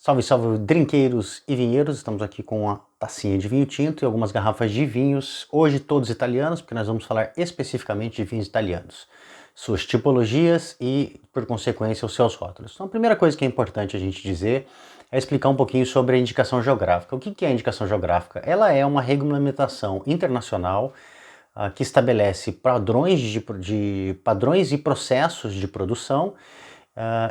Salve, salve, drinqueiros e vinheiros. Estamos aqui com uma tacinha de vinho tinto e algumas garrafas de vinhos, hoje todos italianos, porque nós vamos falar especificamente de vinhos italianos, suas tipologias e, por consequência, os seus rótulos. Então, a primeira coisa que é importante a gente dizer é explicar um pouquinho sobre a indicação geográfica. O que é a indicação geográfica? Ela é uma regulamentação internacional que estabelece padrões e processos de produção.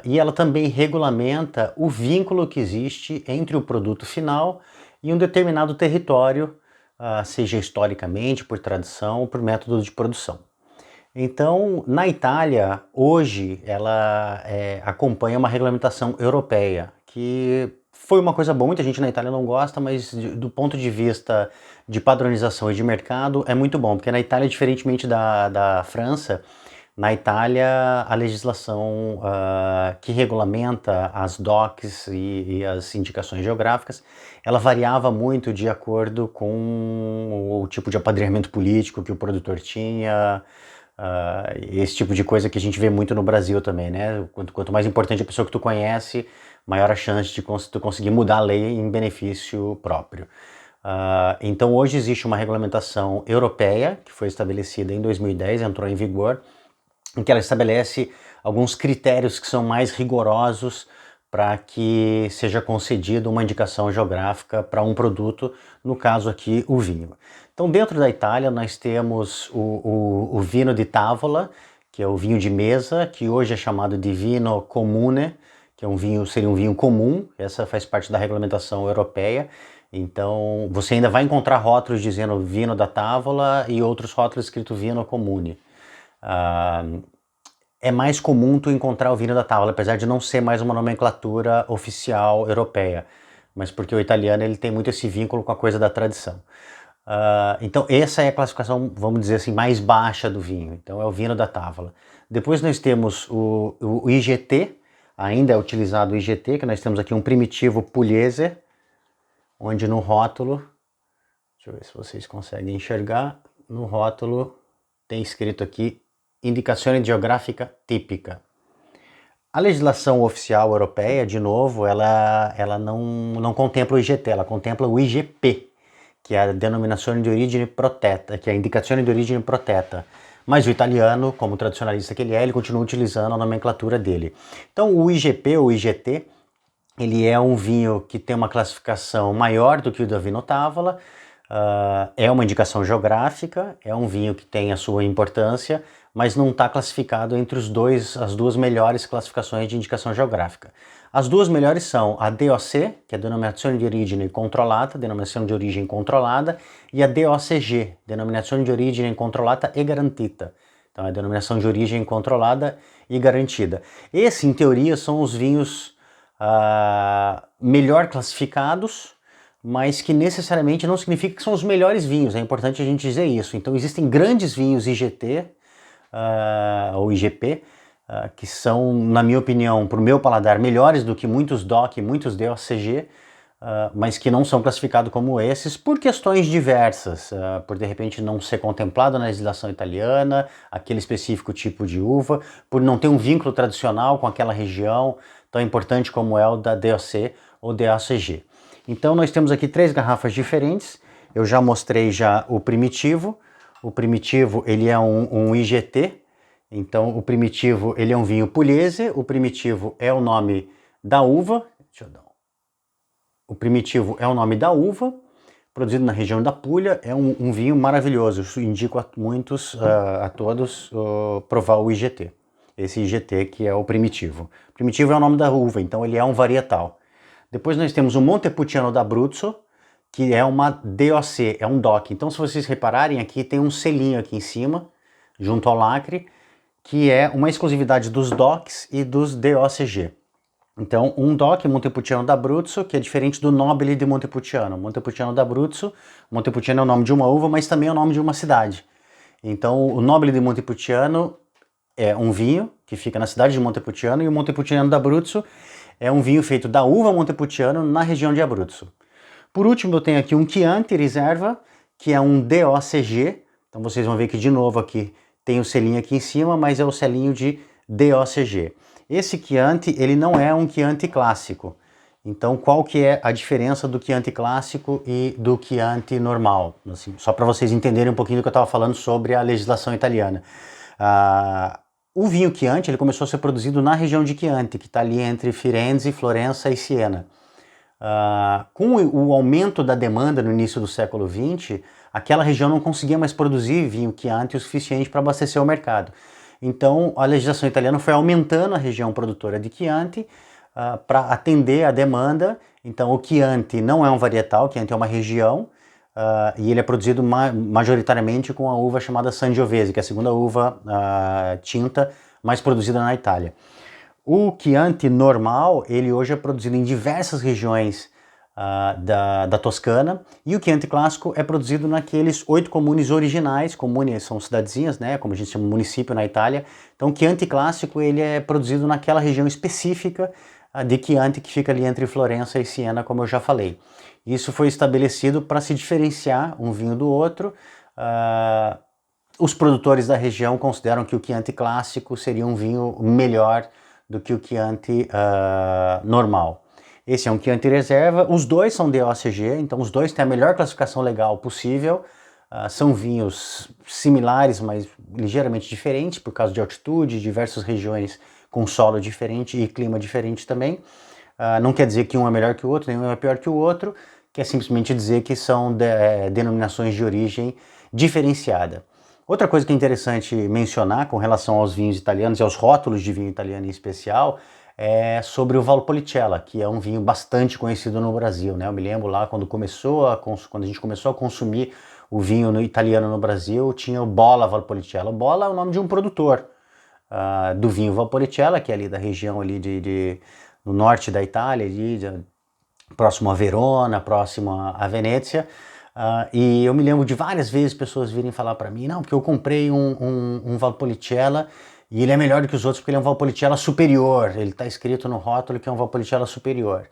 E ela também regulamenta o vínculo que existe entre o produto final e um determinado território, seja historicamente, por tradição ou por método de produção. Então, na Itália, hoje, ela acompanha uma regulamentação europeia, que foi uma coisa boa, muita gente na Itália não gosta, mas do ponto de vista de padronização e de mercado é muito bom, porque na Itália, diferentemente da França, na Itália, a legislação que regulamenta as DOCs e as indicações geográficas, ela variava muito de acordo com o tipo de apadrinhamento político que o produtor tinha, esse tipo de coisa que a gente vê muito no Brasil também, né? Quanto mais importante a pessoa que tu conhece, maior a chance de tu conseguir mudar a lei em benefício próprio. Então hoje existe uma regulamentação europeia, que foi estabelecida em 2010, entrou em vigor, em que ela estabelece alguns critérios que são mais rigorosos para que seja concedida uma indicação geográfica para um produto, no caso aqui o vinho. Então dentro da Itália nós temos o Vino di Tavola, que é o vinho de mesa, que hoje é chamado de Vino Comune, que seria um vinho comum, essa faz parte da regulamentação europeia. Então você ainda vai encontrar rótulos dizendo Vino da Tavola e outros rótulos escrito Vino Comune. É mais comum tu encontrar o vinho da Tavola, apesar de não ser mais uma nomenclatura oficial europeia, mas porque o italiano ele tem muito esse vínculo com a coisa da tradição. Então essa é a classificação, vamos dizer assim, mais baixa do vinho, então é o vinho da Tavola. Depois nós temos o IGT, ainda é utilizado o IGT, que nós temos aqui um primitivo Pugliese, onde no rótulo, deixa eu ver se vocês conseguem enxergar, no rótulo tem escrito aqui Indicazione geográfica típica. A legislação oficial europeia, de novo, ela não contempla o IGT, ela contempla o IGP, que é a denominazione di origine protetta, que é a indicazione de origem protetta. Mas o italiano, como tradicionalista que ele continua utilizando a nomenclatura dele. Então o IGP ou IGT, ele é um vinho que tem uma classificação maior do que o da Vino Tavola, é uma indicação geográfica, é um vinho que tem a sua importância, mas não está classificado entre as duas melhores classificações de indicação geográfica. As duas melhores são a DOC, que é a Denominazione di Origine Controllata, denominação de origem controlada, e a DOCG, Denominazione di Origine Controllata e Garantita. Então é a denominação de origem controlada e garantida. Esses, em teoria, são os vinhos melhor classificados, mas que necessariamente não significa que são os melhores vinhos, é importante a gente dizer isso. Então existem grandes vinhos IGT, ou IGP, que são, na minha opinião, para o meu paladar, melhores do que muitos DOC, muitos DOCG, mas que não são classificados como esses por questões diversas, por de repente não ser contemplado na legislação italiana, aquele específico tipo de uva, por não ter um vínculo tradicional com aquela região tão importante como é o da DOC ou DOCG. Então nós temos aqui 3 garrafas diferentes, eu já mostrei o primitivo. O primitivo ele é um IGT, então o primitivo ele é um vinho Pugliese, o primitivo é o nome da uva, o primitivo é o nome da uva, produzido na região da Puglia, é um vinho maravilhoso, eu indico a todos provar o IGT, esse IGT que é o primitivo. O primitivo é o nome da uva, então ele é um varietal. Depois nós temos o Montepulciano d'Abruzzo, que é uma DOC, é um DOC. Então se vocês repararem aqui tem um selinho aqui em cima, junto ao lacre, que é uma exclusividade dos DOCs e dos DOCG. Então um DOC, Montepulciano d'Abruzzo, que é diferente do Nobile di Montepulciano. Montepulciano d'Abruzzo, Montepulciano é o nome de uma uva, mas também é o nome de uma cidade. Então o Nobile di Montepulciano é um vinho que fica na cidade de Montepulciano e o Montepulciano d'Abruzzo é um vinho feito da uva Montepulciano na região de Abruzzo. Por último, eu tenho aqui um Chianti Reserva, que é um DOCG. Então vocês vão ver que de novo aqui tem o selinho aqui em cima, mas é o selinho de DOCG. Esse Chianti, ele não é um Chianti clássico. Então, qual que é a diferença do Chianti clássico e do Chianti normal? Assim, só para vocês entenderem um pouquinho do que eu estava falando sobre a legislação italiana. O vinho Chianti ele começou a ser produzido na região de Chianti, que está ali entre Firenze, Florença e Siena. Com o aumento da demanda no início do século XX, aquela região não conseguia mais produzir vinho Chianti o suficiente para abastecer o mercado. Então, a legislação italiana foi aumentando a região produtora de Chianti para atender a demanda. Então, o Chianti não é um varietal, o Chianti é uma região, e ele é produzido majoritariamente com a uva chamada Sangiovese, que é a segunda uva tinta mais produzida na Itália. O Chianti normal, ele hoje é produzido em diversas regiões da Toscana, e o Chianti clássico é produzido naqueles 8 comunes originais. Comunes são cidadezinhas, né, como a gente chama município na Itália. Então o Chianti clássico ele é produzido naquela região específica de Chianti, que fica ali entre Florença e Siena, como eu já falei. Isso foi estabelecido para se diferenciar um vinho do outro. Os produtores da região consideram que o Chianti clássico seria um vinho melhor do que o Chianti normal. Esse é um Chianti reserva, os dois são DOCG, então os dois têm a melhor classificação legal possível. São vinhos similares, mas ligeiramente diferentes por causa de altitude, diversas regiões com solo diferente e clima diferente também. Não quer dizer que um é melhor que o outro, nenhum é pior que o outro, quer simplesmente dizer que são denominações de origem diferenciada. Outra coisa que é interessante mencionar com relação aos vinhos italianos e aos rótulos de vinho italiano em especial é sobre o Valpolicella, que é um vinho bastante conhecido no Brasil, né? Eu me lembro lá quando a gente começou a consumir o vinho italiano no Brasil, tinha o Bolla Valpolicella. O Bolla é o nome de um produtor do vinho Valpolicella, que é ali da região ali no norte da Itália, próximo a Verona, próximo a Venezia. E eu me lembro de várias vezes pessoas virem falar para mim, não, porque eu comprei um Valpolicella e ele é melhor do que os outros porque ele é um Valpolicella superior, ele está escrito no rótulo que é um Valpolicella superior.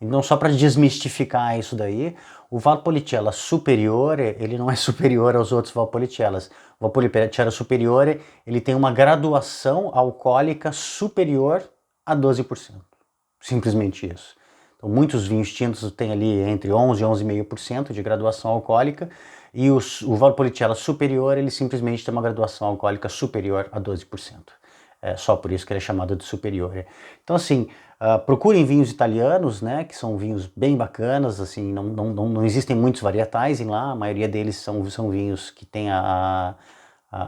Então, só para desmistificar isso daí, o Valpolicella superiore, ele não é superior aos outros Valpolicellas. O Valpolicella superiore, ele tem uma graduação alcoólica superior a 12%. Simplesmente isso. Então, muitos vinhos tintos têm ali entre 11% e 11,5% de graduação alcoólica, e o Valpolicella superior, ele simplesmente tem uma graduação alcoólica superior a 12%. É só por isso que ele é chamado de superior. Então, assim, procurem vinhos italianos, né, que são vinhos bem bacanas, assim, não existem muitos varietais em lá, a maioria deles são vinhos que têm a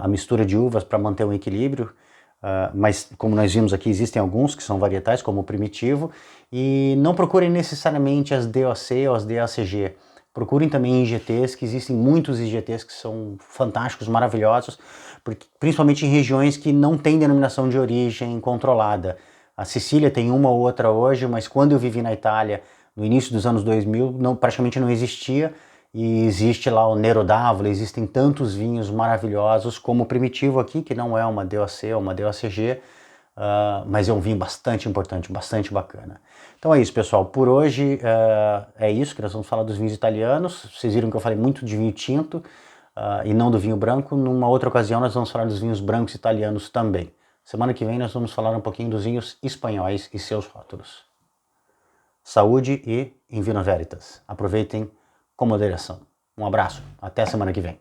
mistura de uvas para manter um equilíbrio. Mas como nós vimos aqui, existem alguns que são varietais, como o Primitivo, e não procurem necessariamente as DOC ou as DACG. Procurem também IGTs, que existem muitos IGTs que são fantásticos, maravilhosos, principalmente em regiões que não têm denominação de origem controlada. A Sicília tem uma ou outra hoje, mas quando eu vivi na Itália, no início dos anos 2000, praticamente não existia. E existe lá o Nero d'Avola, existem tantos vinhos maravilhosos como o Primitivo aqui, que não é uma DOC ou uma DOCG, mas é um vinho bastante importante, bastante bacana. Então é isso, pessoal. Por hoje é isso, que nós vamos falar dos vinhos italianos. Vocês viram que eu falei muito de vinho tinto e não do vinho branco. Numa outra ocasião nós vamos falar dos vinhos brancos italianos também. Semana que vem nós vamos falar um pouquinho dos vinhos espanhóis e seus rótulos. Saúde e in vino veritas. Aproveitem com moderação. Um abraço, até semana que vem.